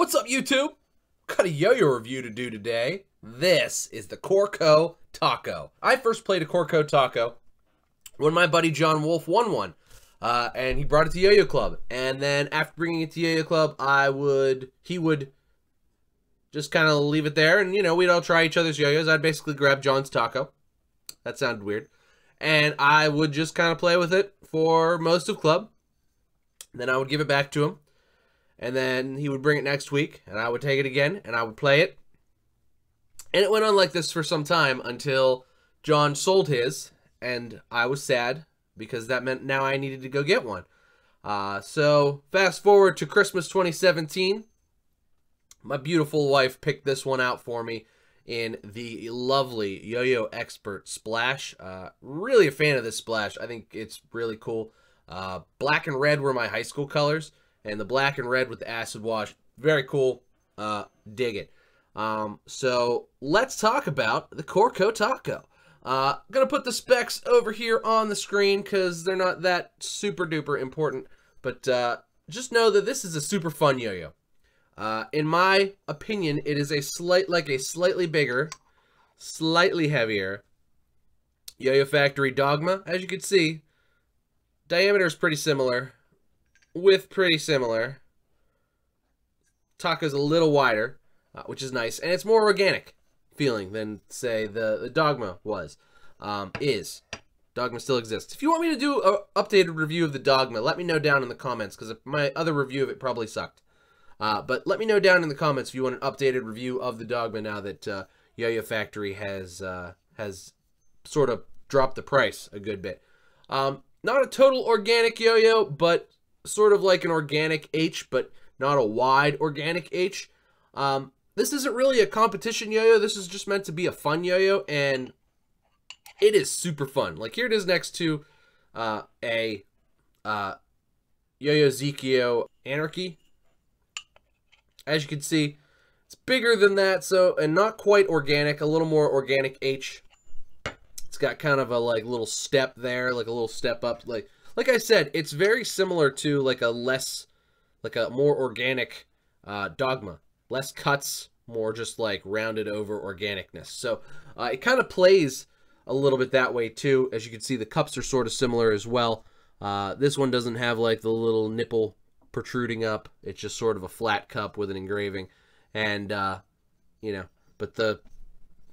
What's up, YouTube? Got a yo-yo review to do today. This is the Corco Tako. I first played a Corco Tako when my buddy John Wolf won one, and he brought it to Yoyo Club. And then after bringing it to Yoyo Club, he would just kind of leave it there, and we'd all try each other's yo-yos. I'd basically grab John's Tako. That sounded weird. And I would just kind of play with it for most of club. Then I would give it back to him. And then he would bring it next week, and I would take it again, and I would play it. And it went on like this for some time until John sold his, and I was sad because that meant now I needed to go get one. So fast forward to Christmas 2017. My beautiful wife picked this one out for me in the lovely Yo-Yo Expert Splash. Really a fan of this splash. I think it's really cool. Black and red were my high school colors. And the black and red with the acid wash, very cool. Dig it. So let's talk about the Corco Tako. I'm gonna put the specs over here on the screen because they're not that super duper important. But just know that this is a super fun yo-yo. In my opinion, it is a slightly bigger, slightly heavier Yo-Yo Factory Dogma. As you can see, diameter is pretty similar. With pretty similar. Taco's a little wider, which is nice, and it's more organic feeling than, say, the Dogma was. Dogma still exists. If you want me to do an updated review of the Dogma, let me know down in the comments, because my other review of it probably sucked. But let me know down in the comments if you want an updated review of the Dogma now that Yo-Yo Factory has sort of dropped the price a good bit. Not a total organic yo-yo, but sort of like an organic H, but not a wide organic H. This isn't really a competition yo-yo. This is just meant to be a fun yo-yo, and it is super fun. Like, here it is next to a Yo-Yo Zekio Anarchy. As you can see, it's bigger than that, and not quite organic, a little more organic H. It's got kind of a little step there, like a little step up, like I said, it's very similar to like a more organic Dogma. Less cuts, more just like rounded over organicness. So it kind of plays a little bit that way too. As you can see, the cups are sort of similar as well. This one doesn't have like the little nipple protruding up. It's just sort of a flat cup with an engraving. And, but the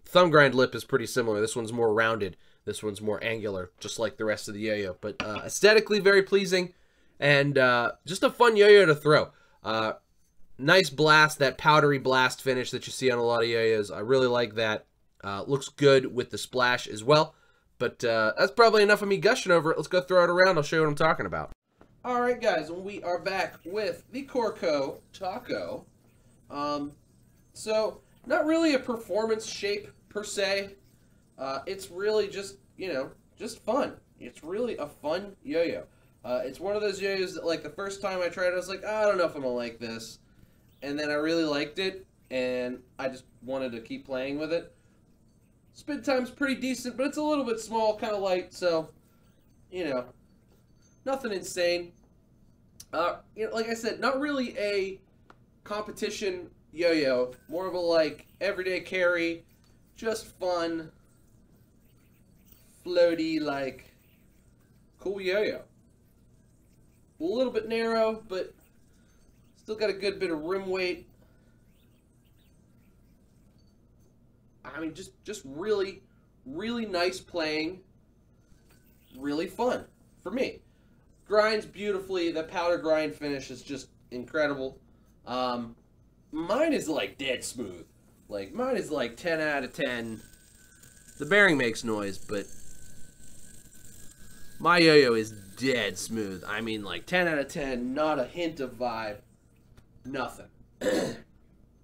thumb grind lip is pretty similar. This one's more rounded. This one's more angular, just like the rest of the yo-yo. But aesthetically very pleasing, and just a fun yo-yo to throw. Nice blast, that powdery blast finish that you see on a lot of yo-yos. I really like that. Looks good with the splash as well. But that's probably enough of me gushing over it. Let's go throw it around. I'll show you what I'm talking about. Alright guys, we are back with the Corco Tako. So, not really a performance shape per se. It's really just, just fun. It's really a fun yo-yo. It's one of those yo-yos that, like, the first time I tried it, I was like, I don't know if I'm gonna like this. And then I really liked it, and I just wanted to keep playing with it. Spin time's pretty decent, but it's a little bit small, kind of light, so, nothing insane. Like I said, not really a competition yo-yo. More of a, everyday carry. Just fun, floaty, cool yo-yo. A little bit narrow, but still got a good bit of rim weight. I mean, just really, really nice playing. Really fun for me. Grinds beautifully. The powder grind finish is just incredible. Mine is dead smooth. Mine is 10 out of 10. The bearing makes noise, but my yo-yo is dead smooth. I mean, 10 out of 10, not a hint of vibe, nothing.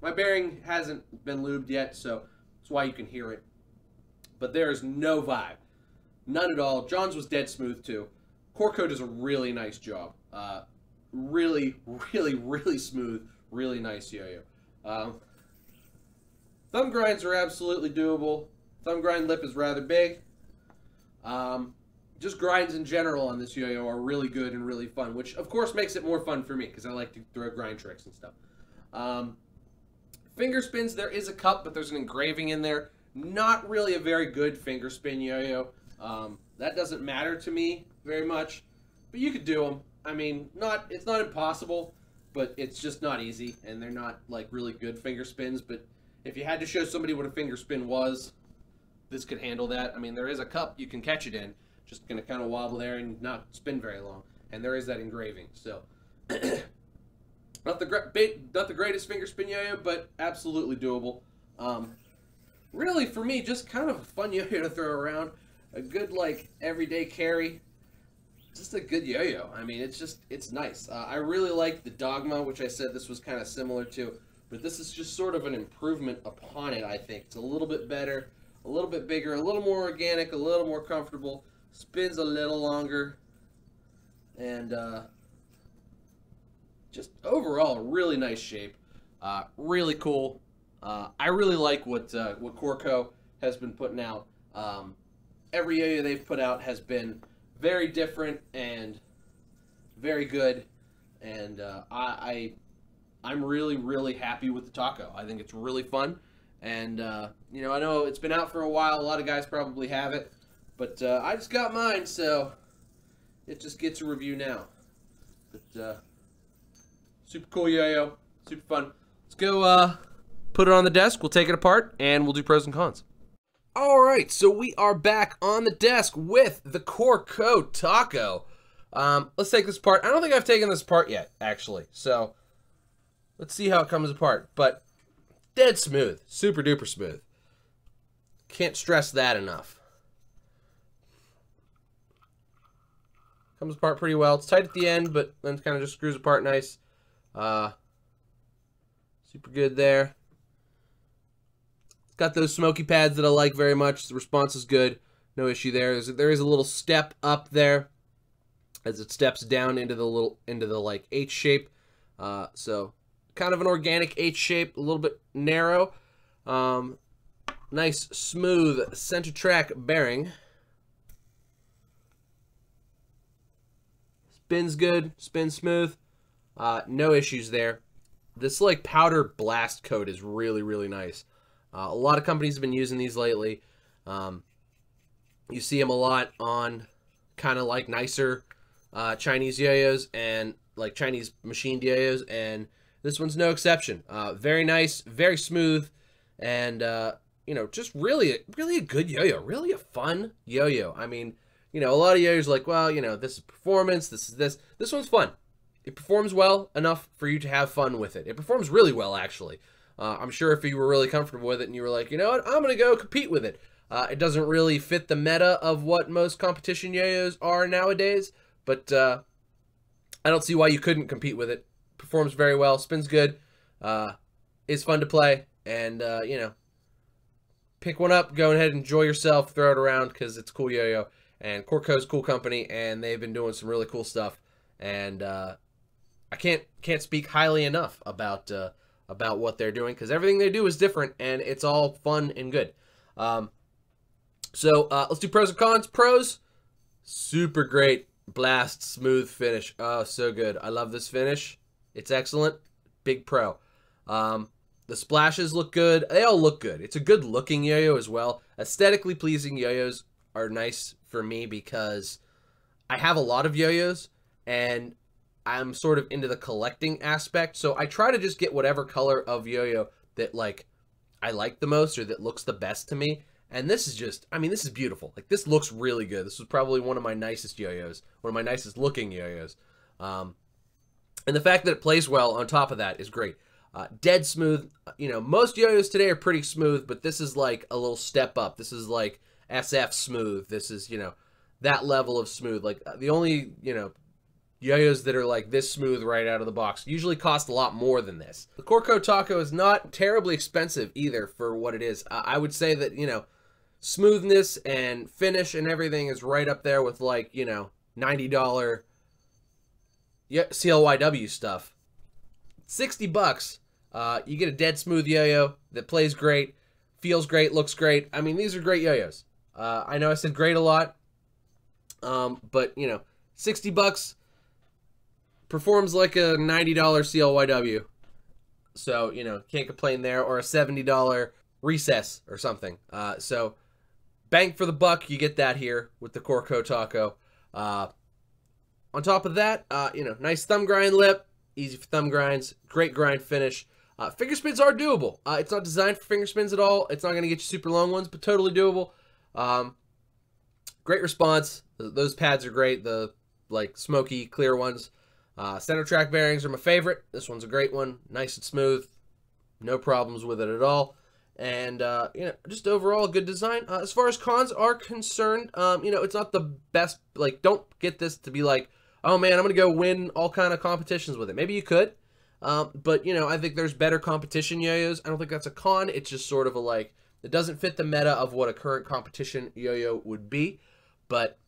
My bearing hasn't been lubed yet, so that's why you can hear it. But there is no vibe. None at all. John's was dead smooth, too. Corco does a really nice job. Really, really, really smooth, really nice yo-yo. Thumb grinds are absolutely doable. Thumb grind lip is rather big. Just grinds in general on this yo-yo are really good and really fun, which of course makes it more fun for me because I like to throw grind tricks and stuff. Finger spins, there is a cup, but there's an engraving in there. Not really a very good finger spin yo-yo. That doesn't matter to me very much, but you could do them. I mean, it's not impossible, but it's just not easy, and they're not like really good finger spins. But if you had to show somebody what a finger spin was, this could handle that. I mean, there is a cup you can catch it in, just gonna kind of wobble there and not spin very long, and there is that engraving. So not the greatest finger spin yo-yo, but absolutely doable. Really, for me, just kind of a fun yo-yo to throw around. A good, like, everyday carry. Just a good yo-yo. I mean, it's nice. I really like the Dogma, which I said this was kind of similar to, but this is just sort of an improvement upon it, I think. It's a little bit better, a little bit bigger, a little more organic, a little more comfortable, spins a little longer, and just overall, a really nice shape. Really cool. I really like what Corco has been putting out. Every yo-yo they've put out has been very different and very good, and I'm really, really happy with the Tako. I think it's really fun, and you know, I know it's been out for a while. A lot of guys probably have it, but I just got mine, so it just gets a review now. But super cool yo-yo, super fun. Let's go put it on the desk. We'll take it apart, and we'll do pros and cons. All right, so we are back on the desk with the Corco Tako. Let's take this apart. I don't think I've taken this apart yet, actually. So let's see how it comes apart. But dead smooth, super duper smooth. Can't stress that enough. Comes apart pretty well. It's tight at the end, but then kind of just screws apart nice. Super good there. Got those smoky pads that I like very much. The response is good. No issue there. There is a little step up there as it steps down into the like H shape. So kind of an organic H shape, a little bit narrow. Nice smooth center track bearing. Spins good, spins smooth. No issues there. This like powder blast coat is really, really nice. A lot of companies have been using these lately. You see them a lot on kind of like nicer Chinese yo-yos and like Chinese machined yo-yos, and this one's no exception. Very nice, very smooth, and you know, just really a good yo-yo, really a fun yo-yo. I mean, you know, a lot of yo-yos are like, well, you know, this is performance, this is this. This one's fun. It performs well enough for you to have fun with it. It performs really well, actually. I'm sure if you were really comfortable with it and you were like, you know what, I'm going to go compete with it. It doesn't really fit the meta of what most competition yo-yos are nowadays, but I don't see why you couldn't compete with it. Performs very well, spins good, is fun to play, and, you know, pick one up, go ahead and enjoy yourself, throw it around, because it's a cool yo-yo, and Corco's a cool company, and they've been doing some really cool stuff, and I can't speak highly enough about what they're doing, because everything they do is different, and it's all fun and good. So let's do pros and cons. Pros, super great blast smooth finish. Oh, so good. I love this finish. It's excellent. Big pro. The splashes look good. They all look good. It's a good looking yo-yo as well. Aesthetically pleasing yo-yos are nice for me because I have a lot of yo-yos, and I'm sort of into the collecting aspect, so I try to just get whatever color of yo-yo that, like, I like the most or that looks the best to me. And this is just, I mean, this is beautiful. Like, this looks really good. This was probably one of my nicest yo-yos, one of my nicest looking yo-yos. And the fact that it plays well on top of that is great. Dead smooth. You know, most yo-yos today are pretty smooth, but this is like a little step up. This is like SF smooth. This is, you know, that level of smooth. Like, the only, you know, yo-yos that are like this smooth right out of the box usually cost a lot more than this. The Corco Tako is not terribly expensive either for what it is. I would say that, you know, smoothness and finish and everything is right up there with, like, you know, $90 CLYW stuff. 60 bucks, you get a dead smooth yo-yo that plays great, feels great, looks great. I mean, these are great yo-yos. I know I said great a lot, but, you know, 60 bucks performs like a $90 CLYW. So, you know, can't complain there. Or a $70 recess or something. So, bang for the buck, you get that here with the Corco Tako. On top of that, you know, nice thumb grind lip, easy for thumb grinds, great grind finish. Finger spins are doable. It's not designed for finger spins at all. It's not going to get you super long ones, but totally doable. Great response. Those pads are great. The like smoky clear ones. Center track bearings are my favorite. This one's a great one. Nice and smooth. No problems with it at all. And, you know, just overall good design. As far as cons are concerned, you know, it's not the best. Like, don't get this to be like, oh, man, I'm going to go win all kind of competitions with it. Maybe you could. But, you know, I think there's better competition yo-yos. I don't think that's a con. It's just sort of a, like, it doesn't fit the meta of what a current competition yo-yo would be. But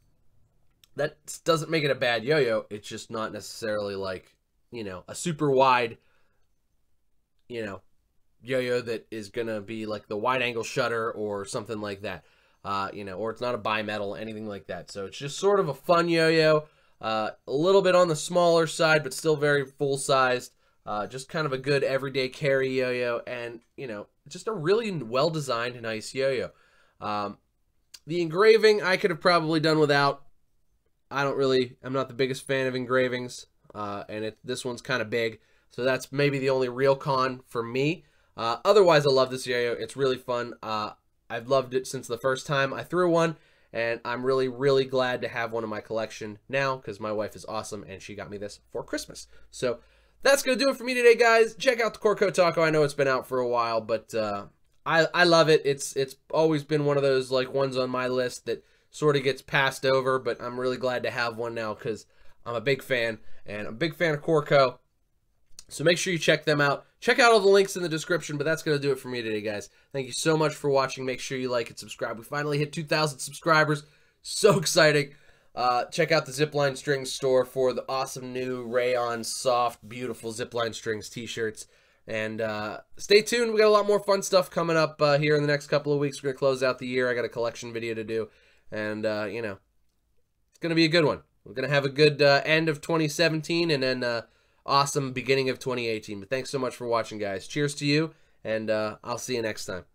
that doesn't make it a bad yo-yo. It's just not necessarily, like, you know, a super wide, you know, yo-yo that is going to be like the wide angle shutter or something like that. You know, or it's not a bimetal, anything like that. So it's just sort of a fun yo-yo. A little bit on the smaller side, but still very full-sized. Just kind of a good everyday carry yo-yo, and, you know, just a really well-designed, nice yo-yo. The engraving I could have probably done without. I'm not the biggest fan of engravings, and this one's kind of big, so that's maybe the only real con for me. Otherwise, I love this yo-yo. It's really fun. I've loved it since the first time I threw one, and I'm really, really glad to have one in my collection now, because my wife is awesome, and she got me this for Christmas. So that's going to do it for me today, guys. Check out the Corco Tako. I know it's been out for a while, but I love it. It's always been one of those like ones on my list that sort of gets passed over, but I'm really glad to have one now because I'm a big fan, and I'm a big fan of Corco. So make sure you check them out. Check out all the links in the description, but that's going to do it for me today, guys. Thank you so much for watching. Make sure you like and subscribe. We finally hit 2,000 subscribers. So exciting. Check out the Zipline Strings store for the awesome new rayon, soft, beautiful Zipline Strings t-shirts. And stay tuned. We got a lot more fun stuff coming up here in the next couple of weeks. We're going to close out the year. I got a collection video to do. And, you know, it's going to be a good one. We're going to have a good end of 2017 and then awesome beginning of 2018. But thanks so much for watching, guys. Cheers to you, and I'll see you next time.